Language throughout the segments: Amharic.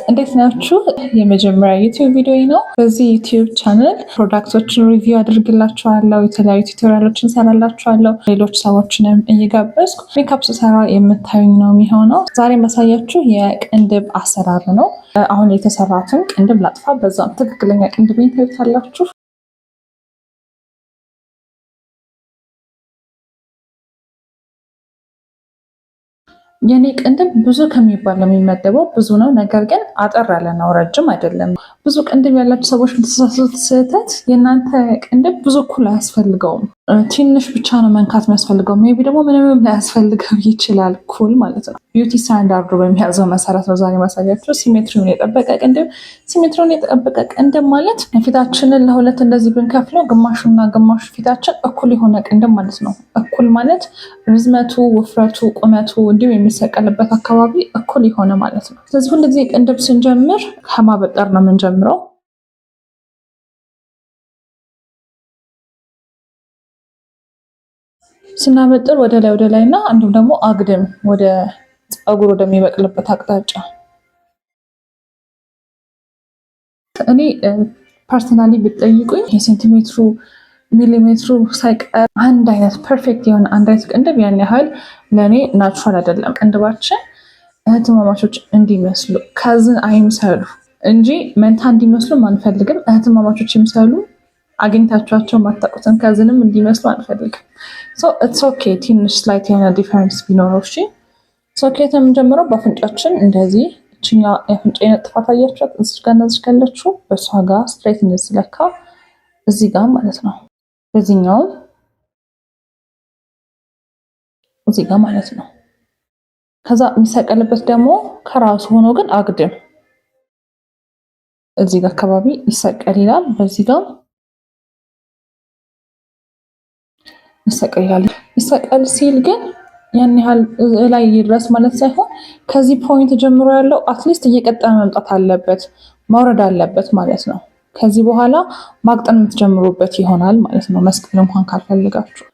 እንዴት ናችሁ? የመጀመሪያ ዩቲዩብ ቪዲዮ ነው። በዚህ ዩቲዩብ ቻናል ፕሮዳክቶችን ሪቪው አድርግላችኋለሁ፣ የተለያዩ ቱቶሪያሎችን ሰራላችኋለሁ፣ ሌሎች ሰዎችንም እየጋበዝኩ ሜካፕ ስሰራ የምታዩኝ ነው የሚሆነው። ዛሬ ማሳያችሁ የቅንድብ አሰራር ነው። አሁን የተሰራትን ቅንድብ ላጥፋ፣ በዛም ትክክለኛ ቅንድብ ታዩታላችሁ። የኔ ቅንድብ ብዙ ከሚባል ነው የሚመደበው። ብዙ ነው፣ ነገር ግን አጠር ያለ ነው፣ ረጅም አይደለም። ብዙ ቅንድብ ያላችሁ ሰዎች የምትሳሳቱት ስህተት የእናንተ ቅንድብ ብዙ እኩል አያስፈልገውም። ትንሽ ብቻ ነው መንካት የሚያስፈልገው። ሜይ ቢ ደግሞ ምንም ላያስፈልገው ይችላል። ኩል ማለት ነው። ቢዩቲ ስታንዳርዱ በሚያዘው መሰረት ነው ዛሬ ማሳያችሁ። ሲሜትሪውን የጠበቀ ቅንድብ። ሲሜትሪውን የጠበቀ ቅንድብ ማለት ፊታችንን ለሁለት እንደዚህ ብንከፍለው ግማሹና ግማሹ ፊታችን እኩል የሆነ ቅንድብ ማለት ነው። እኩል ማለት ርዝመቱ፣ ውፍረቱ፣ ቁመቱ እንዲሁም የሚሰቀልበት አካባቢ እኩል የሆነ ማለት ነው። ስለዚህ ሁልጊዜ ቅንድብ ስንጀምር ከማበጠር ነው የምንጀምረው። ስናበጥር ወደ ላይ እና እንዲሁም ደግሞ አግድም ወደ ፀጉር ወደሚበቅልበት አቅጣጫ። እኔ ፐርሰናሊ ብትጠይቁኝ የሴንቲሜትሩ ሚሊሜትሩ ሳይቀር አንድ አይነት ፐርፌክት የሆነ አንድ አይነት ቅንድብ ያን ያህል ለእኔ ናቹራል አይደለም። ቅንድባችን እህትማማቾች እንዲመስሉ ከዝን አይምሰሉ እንጂ መንታ እንዲመስሉ አንፈልግም። እህትማማቾች ይምሰሉ። አግኝታችኋቸው ማታውቁትን ከዝንም እንዲመስሉ አንፈልግም። ኢትስ ኦኬ ትንሽ ስላይት የሆነ ዲፈረንስ ቢኖረው እሺ። ኦኬ የምንጀምረው በአፍንጫችን እንደዚህ እችኛ የአፍንጫ ጥፋት አያችኋት? እዚህ ጋር እነዚህ ካለችው በእሷ ጋር ስትሬት እንደዚህ ለካ እዚህ ጋር ማለት ነው። በዚህኛውም እዚህ ጋር ማለት ነው። ከዛ የሚሰቀልበት ደግሞ ከራሱ ሆኖ ግን አግድም እዚህ ጋር አካባቢ ይሰቀል ይላል። በዚህ ጋር ይሰቀል ይሰቀል ሲል ግን ያን ያህል ላይ ይድረስ ማለት ሳይሆን ከዚህ ፖይንት ጀምሮ ያለው አትሊስት እየቀጠለ መምጣት አለበት፣ ማውረድ አለበት ማለት ነው። ከዚህ በኋላ ማቅጠን የምትጀምሩበት ይሆናል ማለት ነው፣ መስቀል እንኳን ካልፈልጋችሁ።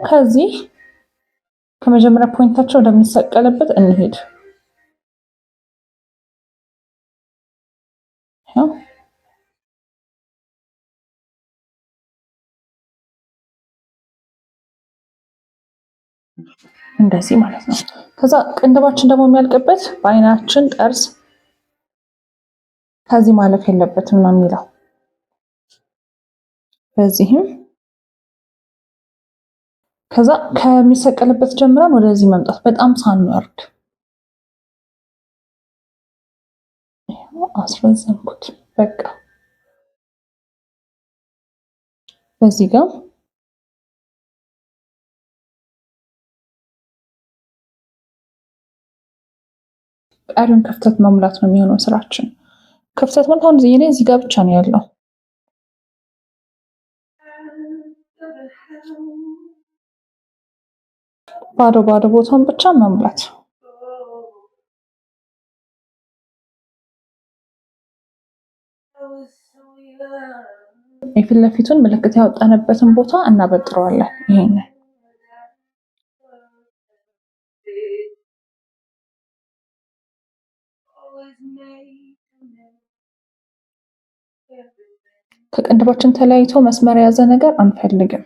ከዚህ ከመጀመሪያ ፖይንታቸው ወደሚሰቀልበት እንሄድ። እንደዚህ ማለት ነው። ከዛ ቅንድባችን ደግሞ የሚያልቅበት በአይናችን ጠርዝ ከዚህ ማለፍ የለበትም ነው የሚለው። በዚህም ከዛ ከሚሰቀልበት ጀምረን ወደዚህ መምጣት በጣም ሳንወርድ አስረዘምኩት። በቃ በዚህ ጋር ቀሪውን ክፍተት መሙላት ነው የሚሆነው ስራችን። ክፍተት ማለት አሁን እዚህ ጋር ብቻ ነው ያለው። ባዶ ቦታውን ብቻ መሙላት። የፊት ለፊቱን ምልክት ያወጣንበትን ቦታ እናበጥረዋለን። ይሄንን ከቅንድባችን ተለያይቶ መስመር የያዘ ነገር አንፈልግም።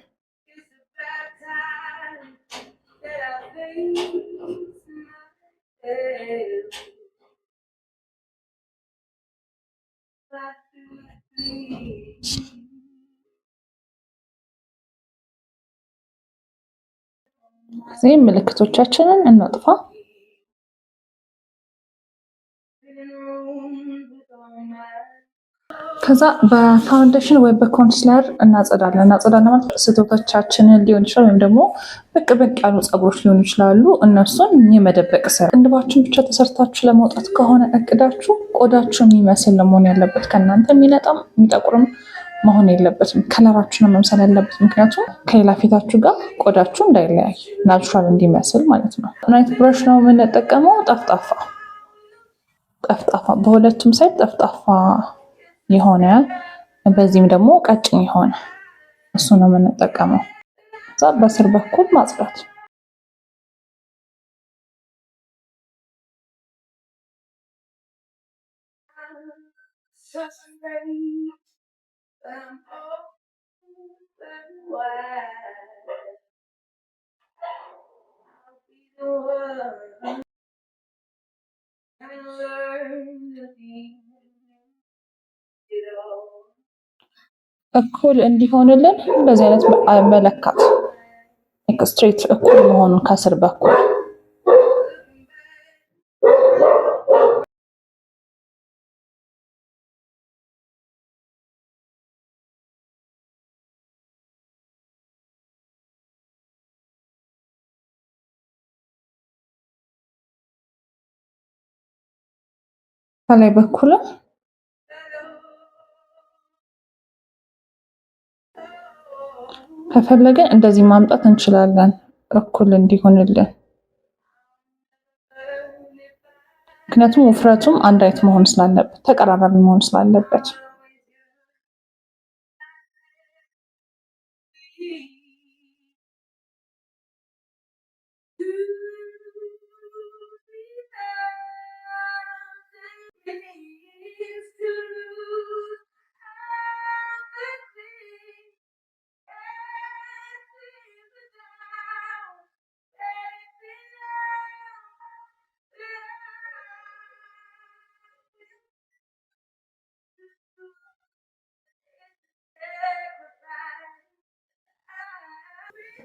እዚህ ምልክቶቻችንን እናጥፋ። ከዛ በፋውንዴሽን ወይ በኮንሲለር እናጸዳለን ማለት ስህተቶቻችንን ሊሆን ይችላል፣ ወይም ደግሞ ብቅ ያሉ ፀጉሮች ሊሆኑ ይችላሉ። እነሱን የመደበቅ ስራ። ቅንድባችን ብቻ ተሰርታችሁ ለመውጣት ከሆነ እቅዳችሁ ቆዳችሁ የሚመስል ለመሆን ያለበት፣ ከእናንተ የሚነጣም የሚጠቁርም መሆን የለበትም። ከለራችሁን መምሰል ያለበት፣ ምክንያቱም ከሌላ ፊታችሁ ጋር ቆዳችሁ እንዳይለያይ ናቹራል እንዲመስል ማለት ነው። ናይት ብረሽ ነው የምንጠቀመው። ጠፍጣፋ በሁለቱም ሳይድ ጠፍጣፋ የሆነ በዚህም ደግሞ ቀጭን የሆነ እሱ ነው የምንጠቀመው። እዛ በስር በኩል ማጽዳት። እኩል እንዲሆንልን እንደዚህ አይነት መለካት ስትሬት እኩል መሆኑን ከስር በኩል ከላይ በኩልም ከፈለገን እንደዚህ ማምጣት እንችላለን፣ እኩል እንዲሆንልን። ምክንያቱም ውፍረቱም አንድ አይነት መሆን ስላለበት፣ ተቀራራቢ መሆን ስላለበት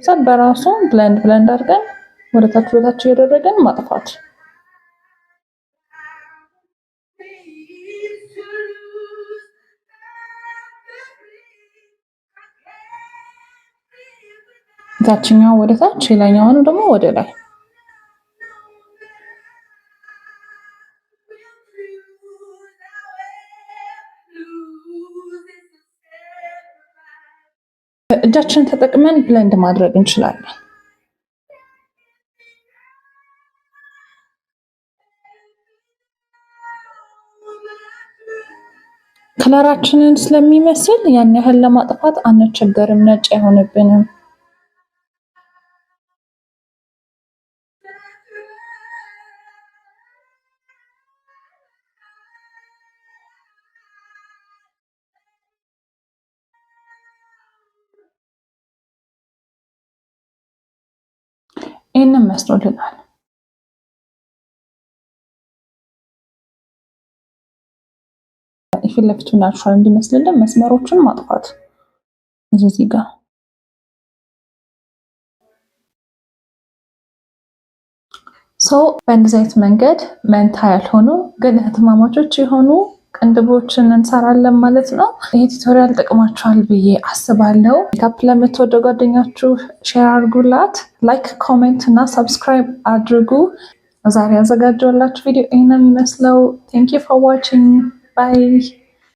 ሰን በራሱ ብለንድ አድርገን ወደታች እያደረገን ማጥፋት። ታችኛው ወደታች ሌላኛው ደግሞ ወደ ላይ እጃችንን ተጠቅመን ብለንድ ማድረግ እንችላለን። ከለራችንን ስለሚመስል ያን ያህል ለማጥፋት አንቸገርም፣ ነጭ አይሆንብንም። ይህንን መስሎልናል። የፊት ለፊቱ ናቹራል እንዲመስልልን መስመሮችን ማጥፋት እዚህ ጋር ሰው በእንደዚህ አይነት መንገድ መንታ ያልሆኑ ግን እህትማማቾች የሆኑ ቅንድቦችን እንሰራለን ማለት ነው። ይሄ ቱቶሪያል ጠቅማችኋል ብዬ አስባለሁ። ሜካፕ ለምትወደው ጓደኛችሁ ሼር አድርጉላት። ላይክ፣ ኮሜንት እና ሰብስክራይብ አድርጉ። ዛሬ ያዘጋጀሁላችሁ ቪዲዮ ይሄንን የሚመስለው። ቴንክ ዩ ፎር ዋቺንግ ባይ